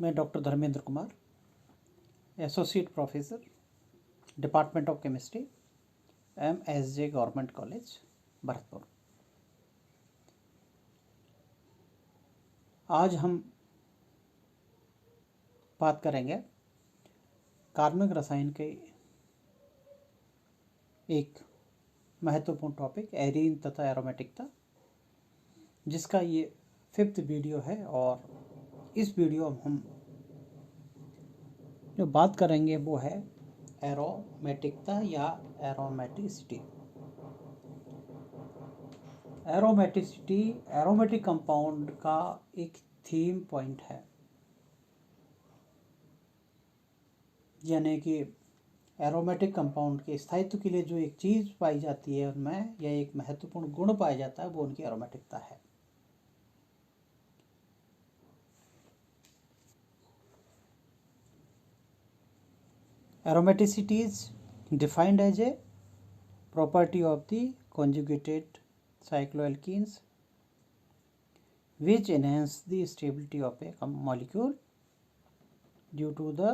मैं doctor Dharmendra Kumar, associate professor, department of chemistry, MSJ government college, Bharatpur. आज हम बात करेंगे कार्बनिक रसायन के एक महत्वपूर्ण टॉपिक एरीन तथा एरोमेटिकता, जिसका ये 5th वीडियो है। और इस वीडियो में हम जो बात करेंगे वो है एरोमेटिकता या एरोमेटिसिटी। एरोमेटिसिटी एरोमेटिक कंपाउंड का एक थीम पॉइंट है, यानी कि एरोमेटिक कंपाउंड के स्थायित्व के लिए जो एक चीज़ पाई जाती है उनमें, या एक महत्वपूर्ण गुण पाया जाता है, वो उनकी एरोमेटिकता है। Aromaticity is defined as a property of the conjugated cycloalkenes which enhance the stability of a molecule due to the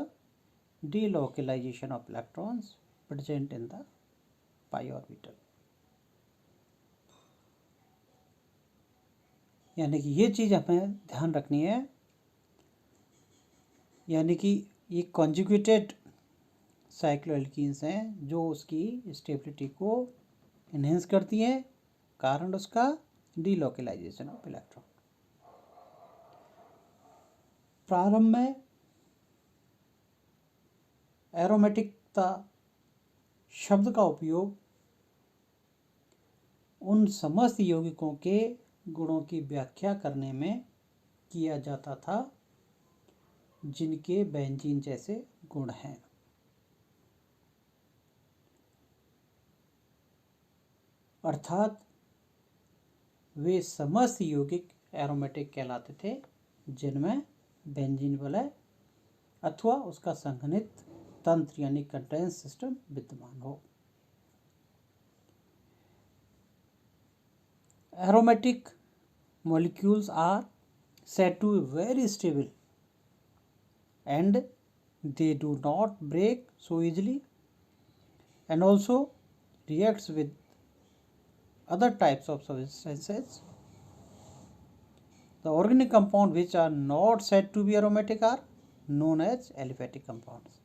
delocalization of electrons present in the pi orbital। यानी कि ये चीज़ हमें ध्यान रखनी है, यानी कि ये कॉन्जुगेटेड साइक्लोएल्कीन्स हैं जो उसकी स्टेबिलिटी को इन्हेंस करती हैं, कारण उसका डीलोकलाइजेशन ऑफ इलेक्ट्रॉन। प्रारंभ में एरोमेटिकता शब्द का उपयोग उन समस्त यौगिकों के गुणों की व्याख्या करने में किया जाता था जिनके बेंजीन जैसे गुण हैं। अर्थात वे समस्त यौगिक एरोमेटिक कहलाते थे जिनमें बेंजीन वलय अथवा उसका संघनित तंत्र यानी कंटेंस सिस्टम विद्यमान हो। Aromatic molecules are said to be very stable and they do not break so easily and also reacts with other types of substances. The organic compounds which are not said to be aromatic are known as aliphatic compounds.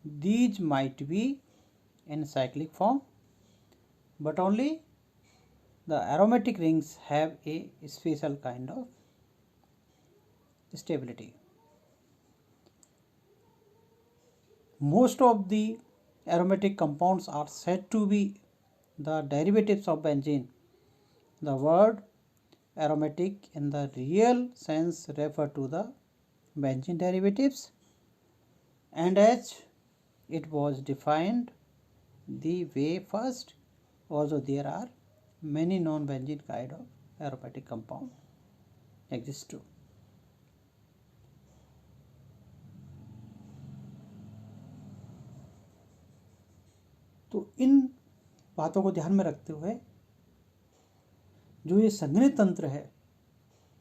These might be in cyclic form, but only the aromatic rings have a special kind of stability. Most of the aromatic compounds are said to be the derivatives of benzene. The word aromatic in the real sense refer to the benzene derivatives, and as it was defined the way first, although there are many non-benzene kind of aromatic compound exist too। तो इन बातों को ध्यान में रखते हुए जो ये संघनित तंत्र है,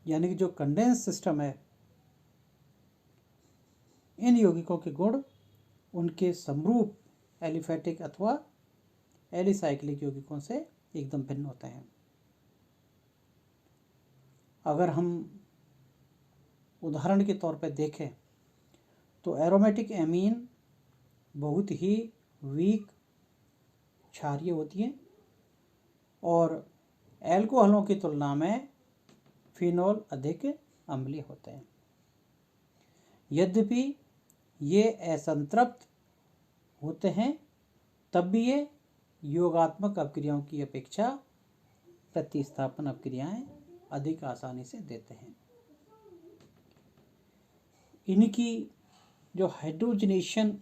यानी कि जो कंडेंस सिस्टम है, इन यौगिकों के गुण उनके समरूप एलिफैटिक अथवा एलिसाइक्लिक यौगिकों से एकदम भिन्न होते हैं। अगर हम उदाहरण के तौर पर देखें तो एरोमेटिक एमीन बहुत ही वीक क्षारीय होती हैं और एल्कोहलों की तुलना में फिनॉल अधिक अम्लीय होते हैं। यद्यपि ये असंतृप्त होते हैं, तब भी ये योगात्मक अपक्रियाओं की अपेक्षा प्रतिस्थापन अपक्रियाएं अधिक आसानी से देते हैं। इनकी जो हाइड्रोजनेशन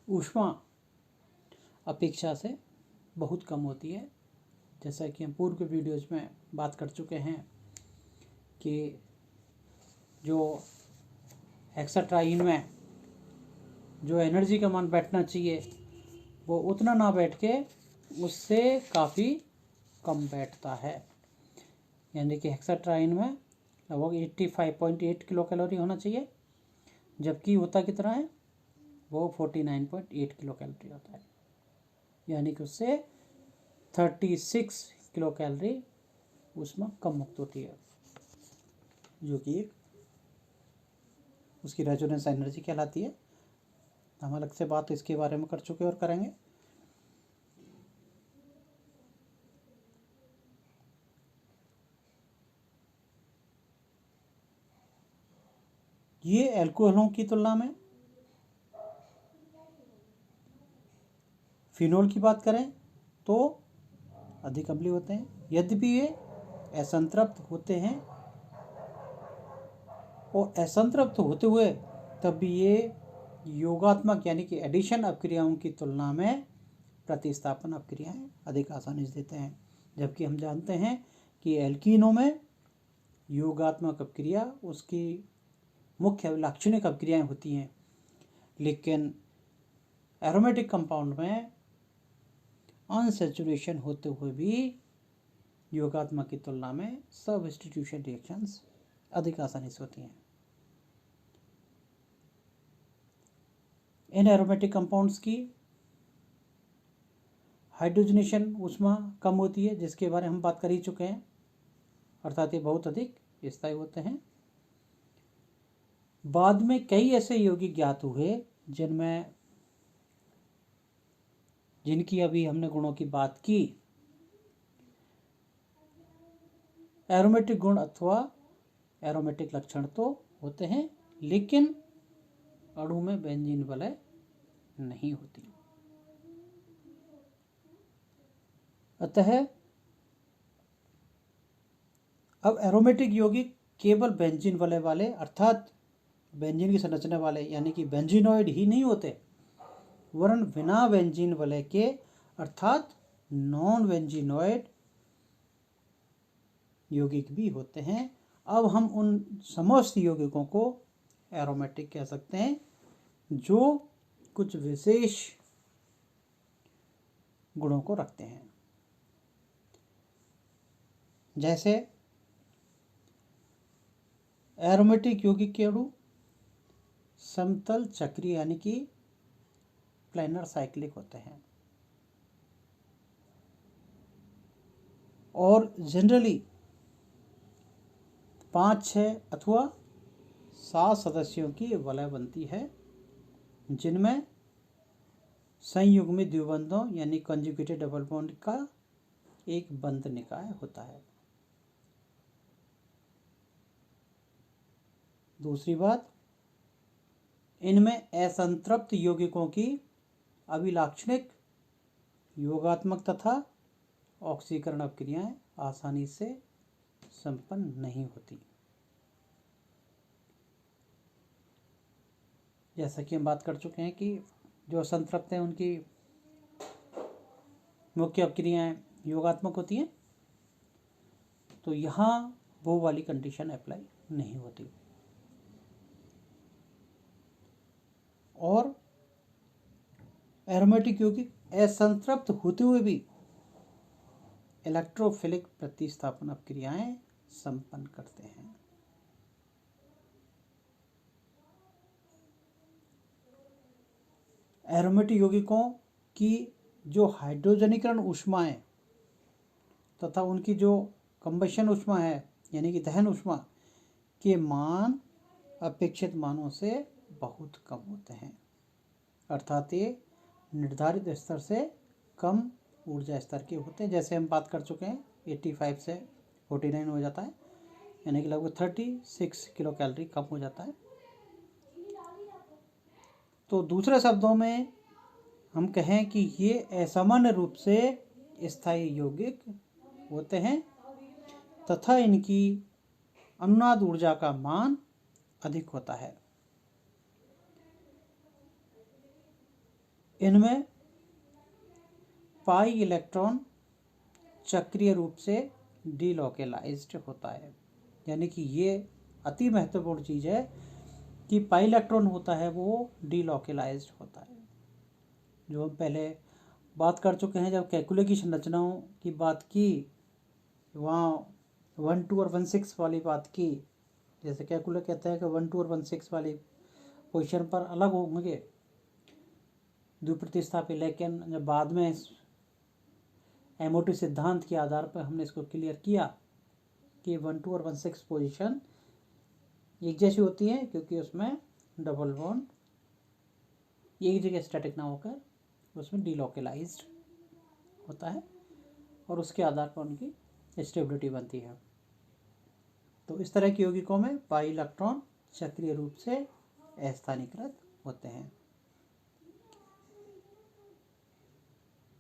ऊष्मा अपेक्षा से बहुत कम होती है, जैसा कि हम पूर्व के वीडियोज में बात कर चुके हैं कि जो हेक्साट्राइन में जो एनर्जी का मान बैठना चाहिए वो उतना ना बैठ के उससे काफ़ी कम बैठता है, यानी कि हेक्साट्राइन में लगभग 85.8 किलो कैलोरी होना चाहिए, जबकि होता कितना है, वो 49.8 किलो कैलोरी होता है, यानी कि उससे 36 किलो कैलोरी उसमें कम मुक्त होती है, जो कि उसकी रेजोनेंस एनर्जी कहलाती है। हम अलग से बात इसके बारे में कर चुके और करेंगे। ये एल्कोहलों की तुलना में फिनोल की बात करें तो अधिक अम्लीय होते हैं, यद्यपि ये असंतृप्त होते हैं, और असंतृप्त होते हुए तब भी ये योगात्मक यानी कि एडिशन अपक्रियाओं की तुलना में प्रतिस्थापन अपक्रियाएं अधिक आसानी से देते हैं। जबकि हम जानते हैं कि एल्कीनों में योगात्मक अपक्रिया उसकी मुख्य लाक्षणिक अपक्रियाएं होती हैं, लेकिन एरोमेटिक कंपाउंड में अनसैचुरेशन होते हुए भी योगात्मक की तुलना में सबस्टिट्यूशन रिएक्शंस अधिक आसानी से होती हैं। इन एरोमेटिक कंपाउंड्स की हाइड्रोजनेशन ऊष्मा कम होती है, जिसके बारे में हम बात कर ही चुके हैं, अर्थात ये बहुत अधिक स्थायी होते हैं। बाद में कई ऐसे यौगिक ज्ञात हुए जिनकी अभी हमने गुणों की बात की, एरोमेटिक गुण अथवा एरोमेटिक लक्षण तो होते हैं, लेकिन अणु में बेंजीन वलय नहीं होती। अतः अब एरोमेटिक यौगिक केवल बेंजीन वलय वाले अर्थात बेंजीन की संरचना वाले यानी कि बेंजीनॉइड ही नहीं होते, वरन बिना बेंजीन वलय के अर्थात नॉन बेंजीनॉइड यौगिक भी होते हैं। अब हम उन समस्त यौगिकों को एरोमेटिक कह सकते हैं जो कुछ विशेष गुणों को रखते हैं, जैसे एरोमेटिक यौगिक के अणु समतल चक्रीय यानी कि प्लेनर साइक्लिक होते हैं, और जनरली 5, 6 अथवा 7 सदस्यों की वलय बनती है, जिनमें संयुग्मित द्विबंधों यानी कंजुगेटेड डबल बॉन्ड का एक बंध निकाय होता है। दूसरी बात, इनमें असंतृप्त यौगिकों की अभिलाक्षणिक योगात्मक तथा ऑक्सीकरण अपक्रियाएं आसानी से संपन्न नहीं होती। जैसा कि हम बात कर चुके हैं कि जो असंतृप्त हैं उनकी मुख्य अपक्रियाएं योगात्मक होती हैं, तो यहाँ वो वाली कंडीशन अप्लाई नहीं होती। और एरोमेटिक यौगिक असंतृप्त होते हुए भी इलेक्ट्रोफिलिक प्रतिस्थापन अपक्रियाएं संपन्न करते हैं। एरोमेटिक यौगिकों की जो हाइड्रोजनीकरण ऊष्माएं तथा उनकी जो कंबशन ऊष्मा है यानी कि दहन ऊष्मा के मान अपेक्षित मानों से बहुत कम होते हैं, अर्थात ये निर्धारित स्तर से कम ऊर्जा स्तर के होते हैं। जैसे हम बात कर चुके हैं 85 से 49 हो जाता है, यानी कि लगभग 36 किलो कैलोरी कम हो जाता है। तो दूसरे शब्दों में हम कहें कि ये असामान्य रूप से स्थायी यौगिक होते हैं तथा इनकी अनुनाद ऊर्जा का मान अधिक होता है। इनमें पाई इलेक्ट्रॉन चक्रीय रूप से डीलोकेलाइज्ड होता है, यानी कि ये अति महत्वपूर्ण चीज़ है कि पाई इलेक्ट्रॉन होता है वो डीलोकेलाइज्ड होता है। जो हम पहले बात कर चुके हैं, जब कैलकुले की संरचनाओं की बात की, वहाँ 1, 2 और 1, 6 वाली बात की, जैसे कैलकुलर कहता है कि 1 2 और 1 6 वाली पोजीशन पर अलग होंगे द्विप्रतिस्थापी, लेकिन जब बाद में एमओटी सिद्धांत के आधार पर हमने इसको क्लियर किया कि 1 2 और 1 6 पोजीशन एक जैसी होती है, क्योंकि उसमें डबल बॉन्ड एक जगह स्टैटिक ना होकर उसमें डिलोकलाइज्ड होता है और उसके आधार पर उनकी स्टेबिलिटी बनती है। तो इस तरह की यौगिकों में पाई इलेक्ट्रॉन चक्रीय रूप से अस्थानीकृत होते हैं।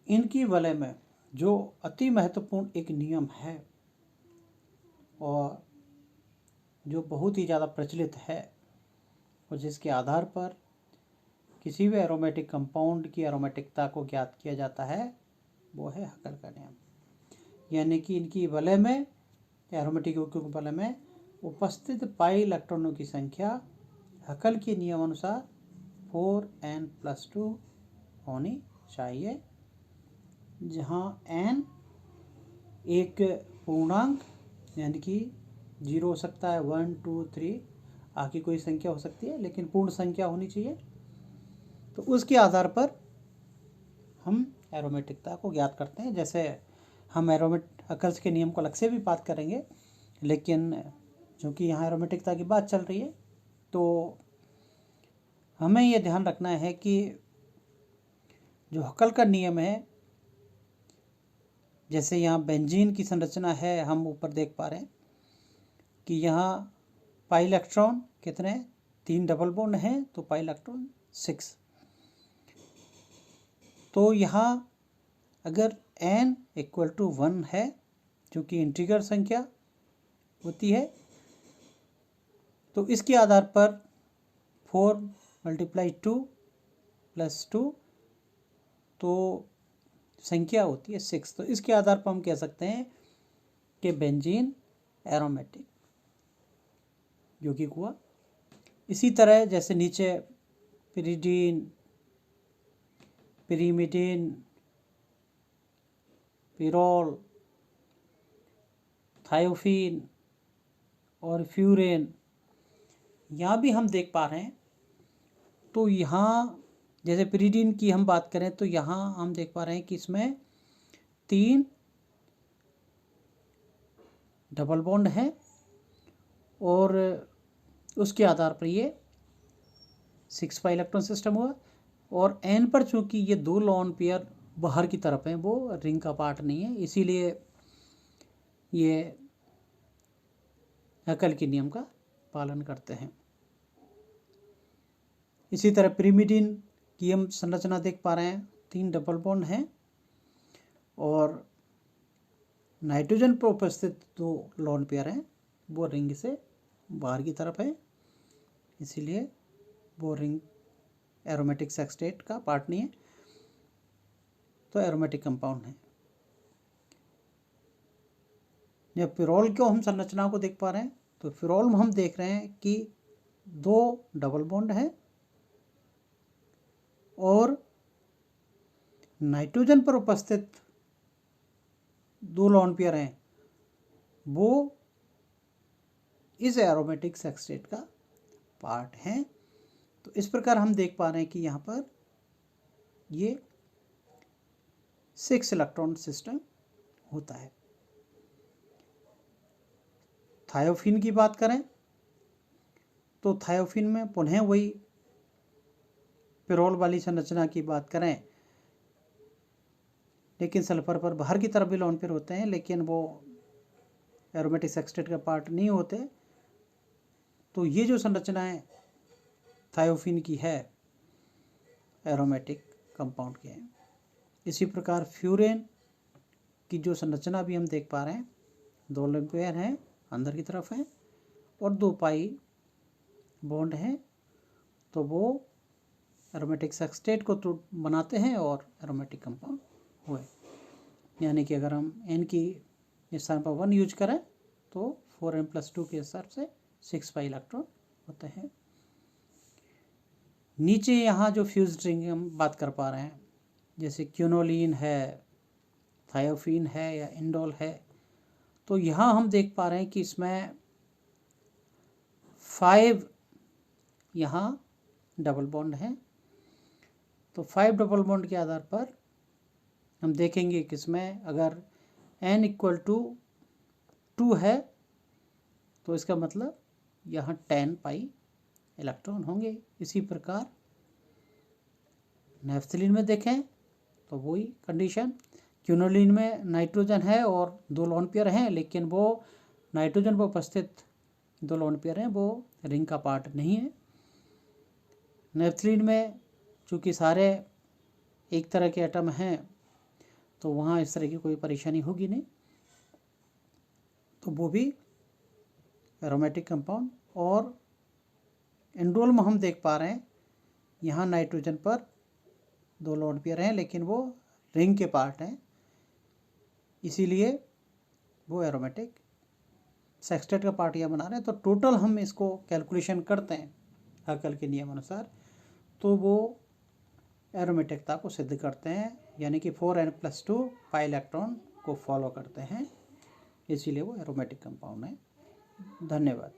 इनकी वलय में जो अति महत्वपूर्ण एक नियम है और जो बहुत ही ज़्यादा प्रचलित है और जिसके आधार पर किसी भी एरोमेटिक कंपाउंड की एरोमेटिकता को ज्ञात किया जाता है, वो है हकल का नियम। यानी कि इनकी वलय में, एरोमेटिक यौगिकों की वलय में उपस्थित पाई इलेक्ट्रॉनों की संख्या हकल के नियम अनुसार 4n+2 होनी चाहिए, जहाँ n एक पूर्णांक यानी कि 0 हो सकता है, 1 2 3 आगे कोई संख्या हो सकती है, लेकिन पूर्ण संख्या होनी चाहिए। तो उसके आधार पर हम एरोमेटिकता को ज्ञात करते हैं। जैसे हम हकल्स के नियम को अलग से भी बात करेंगे, लेकिन चूँकि यहाँ एरोमेटिकता की बात चल रही है तो हमें ये ध्यान रखना है कि जो हकल का नियम है, जैसे यहाँ बेंजीन की संरचना है, हम ऊपर देख पा रहे हैं कि यहाँ पाई इलेक्ट्रॉन कितने, 3 डबल बॉन्ड हैं, तो पाई इलेक्ट्रॉन 6। तो यहाँ अगर n = 1 है, क्योंकि इंटीग्रल संख्या होती है, तो इसके आधार पर 4 × 2 + 2 तो संख्या होती है 6। तो इसके आधार पर हम कह सकते हैं कि बेंजीन एरोमेटिक यौगिक हुआ। इसी तरह जैसे नीचे पिरिडीन, पिरिमिडीन, पिरोल, थायोफीन और फ्यूरेन, यहाँ भी हम देख पा रहे हैं। तो यहाँ जैसे पिरिडीन की हम बात करें तो यहाँ हम देख पा रहे हैं कि इसमें 3 डबल बॉन्ड है और उसके आधार पर ये 6 पाई इलेक्ट्रॉन सिस्टम हुआ। और n पर चूंकि ये 2 लोन पेयर बाहर की तरफ हैं, वो रिंग का पार्ट नहीं है, इसीलिए ये हकल के नियम का पालन करते हैं। इसी तरह पिरिमिडीन की हम संरचना देख पा रहे हैं, 3 डबल बॉन्ड हैं और नाइट्रोजन पर उपस्थित 2 लोन पेयर हैं, वो रिंग से बाहर की तरफ है, इसीलिए वो रिंग एरोमेटिक सेक्सटेट का पार्ट नहीं है, तो एरोमेटिक कंपाउंड है। जब फिरोल को हम संरचना को देख पा रहे हैं, तो फिरोल में हम देख रहे हैं कि 2 डबल बॉन्ड है और नाइट्रोजन पर उपस्थित 2 लोन पेयर हैं, वो इस एरोमेटिक सेक्सटेट का पार्ट हैं। तो इस प्रकार हम देख पा रहे हैं कि यहाँ पर ये 6 इलेक्ट्रॉन सिस्टम होता है। थायोफीन की बात करें तो थायोफीन में पुनः वही पिरोल वाली संरचना की बात करें, लेकिन सल्फर पर बाहर की तरफ भी लोन पेयर होते हैं, लेकिन वो एरोमेटिक सेक्सटेट का पार्ट नहीं होते। तो ये जो संरचनाएं थायोफीन की है, एरोमेटिक कंपाउंड के हैं। इसी प्रकार फ्यूरेन की जो संरचना भी हम देख पा रहे हैं, 2 लोन पेयर हैं, अंदर की तरफ हैं और 2 पाई बॉन्ड हैं, तो वो एरोमेटिक सेक्सटेट को तो बनाते हैं और एरोमेटिक कंपाउंड हुए। यानी कि अगर हम n की स्थान पर 1 यूज करें तो 4n+2 के हिसाब से 6 पाई इलेक्ट्रॉन होते हैं। नीचे यहाँ जो फ्यूज्ड रिंग हम बात कर पा रहे हैं, जैसे क्यूनोलिन है, थायोफीन है या इंडोल है, तो यहाँ हम देख पा रहे हैं कि इसमें 5 यहाँ डबल बॉन्ड हैं। तो 5 डबल बॉन्ड के आधार पर हम देखेंगे कि इसमें अगर n इक्वल टू 2 है तो इसका मतलब यहाँ 10 पाई इलेक्ट्रॉन होंगे। इसी प्रकार नेफ्थलीन में देखें तो वही कंडीशन, क्यूनोलिन में नाइट्रोजन है और 2 लोन पेयर हैं, लेकिन वो नाइट्रोजन पर उपस्थित 2 लोन पेयर हैं, वो रिंग का पार्ट नहीं है। नेफ्थलीन में चूँकि सारे एक तरह के एटम हैं तो वहाँ इस तरह की कोई परेशानी होगी नहीं, तो वो भी एरोमेटिक कंपाउंड। और एंडोल में हम देख पा रहे हैं यहाँ नाइट्रोजन पर 2 लोन पेयर हैं, लेकिन वो रिंग के पार्ट हैं, इसीलिए वो एरोमेटिक सेक्सटेट का पार्ट यहाँ बना रहे हैं। तो टोटल हम इसको कैलकुलेशन करते हैं हकल के नियम अनुसार, तो वो एरोमेटिकता को सिद्ध करते हैं, यानी कि 4n+2 पाई इलेक्ट्रॉन को फॉलो करते हैं, इसीलिए वो एरोमेटिक कंपाउंड है। धन्यवाद।